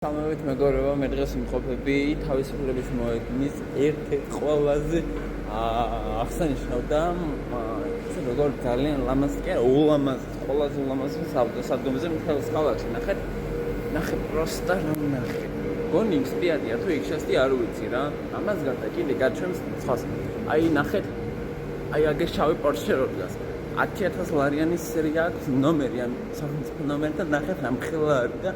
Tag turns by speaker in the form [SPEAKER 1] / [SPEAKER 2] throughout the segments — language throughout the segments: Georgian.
[SPEAKER 1] სამივეთ მეგობრებო, მე დღეს ვიმყოფები თავისუფლების მოედნის ერთ-ერთ ყველაზე აღსანიშნავ და როგორ ძალიან ლამაზ კი არა, ულამაზ, ყველაზე ულამაზ სადგომზე მთელს ქალაქში. ნახეთ, პროსტა რა ვნახე. გონი იქ სპიადია თუ იქ შესტი არ ვიცი რა. ამას გარდა კიდე გაჩვენს ცხას. აი ნახეთ, აი აგეს ჩავი პორშე რო დგას. 10,000 ლარიანის სერია აქვს ნომერი, ან სახელმწიფო ნომერი და ნახეთ რამხელა არის და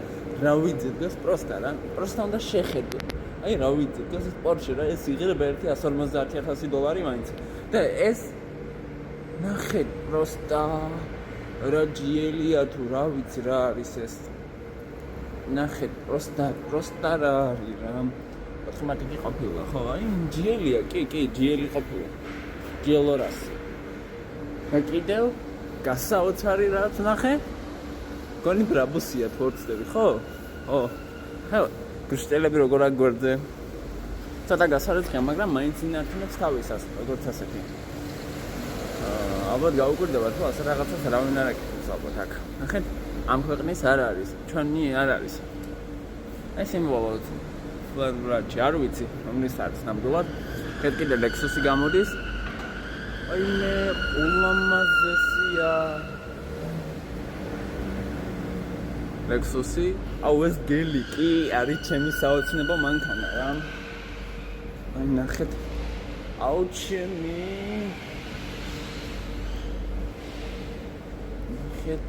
[SPEAKER 1] რა ვიცი დგას პროსტა რა. პროსტა უნდა შეხედო. აი რა ვიცი დგას ეს პორშე რა, ეს იღრება ერთი 150,000 დოლარი მაინც. და ეს ნახეთ პროსტა რა ჯიელია თუ რა ვიცი რა არის ეს. ნახეთ პროსტა რა არის რა. ოთხმატი კი ყოფილა ხო? აი ჯიელია, კი, ჯიელი ყოფილა. ჯიელორასი. და კიდევ გასაოცარი რაც ნახე. გონი ბრაბუსია თუ არ ვცდები, ხო? ხო, გუშტელები როგორ აგვერდზე. ცოტა გასარეცხია, მაგრამ მაინც ინარჩუნებს თავისას, როგორც ასეთი. ალბათ გაუკვირდება თუ ასე რაღაცას არავინ არ აკეთებს ალბათ აქ. ნახეთ, ამ ქვეყნის არ არის, ჩვენი არ არის. აი სიმბოლოც. ვარჯი, არ ვიცი, რომლის არის ნამდვილად. კიდე ლექსუსი გამოდის. აი მე ულამაზესია. ლექსუსი, აუ ეს გელი კი არის ჩემი საოცნებო მანქანა რა. აი ნახეთ. აუ ჩემი. ნახეთ.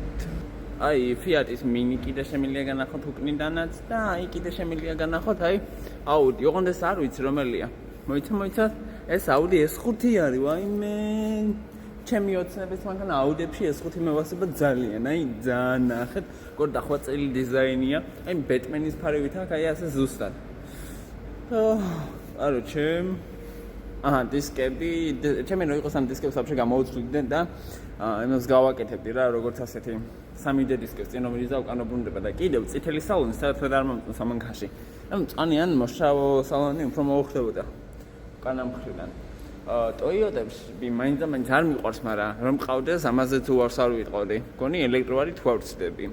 [SPEAKER 1] აი ფიატის მინი კიდე შემიძლია განახოთ უკნიდანაც და აი კიდე შემიძლია განახოთ აი აუდი. ოღონდ ეს არ ვიცი რომელია. მოიცა ეს აუდი S5 არის, ვაიმე. ჩემი ოცნების მანქანა აუდებში S5 მევასება ძალიან, აი ძალიან ნახეთ, როგორ დახვაწილი დიზაინია, აი ბეტმენის ფარივით აქვს, აი ასე ზუსტად. დისკები, ჩემი რო იყოს ამ დისკებს вообще გამოუცვლიდნენ და იმას გავაკეთებდი რა, როგორც ასეთი 3D დისკებს წინ რომელიც დავკანობრუნდება და კიდევ წითელი სალონი საერთოდ არ მომწონს ამანქანაში. ანუ წანიან მოშავო სალონი უფრო მოუხდებოდა კანამხრიდან. ტოიოტებში მაინც არ მიყვარს, მაგრამ რომ მყავდეს, ამაზე თუ არს არ ვიტყოდი. გონი ელექტრო არის თუ არ ვცდები.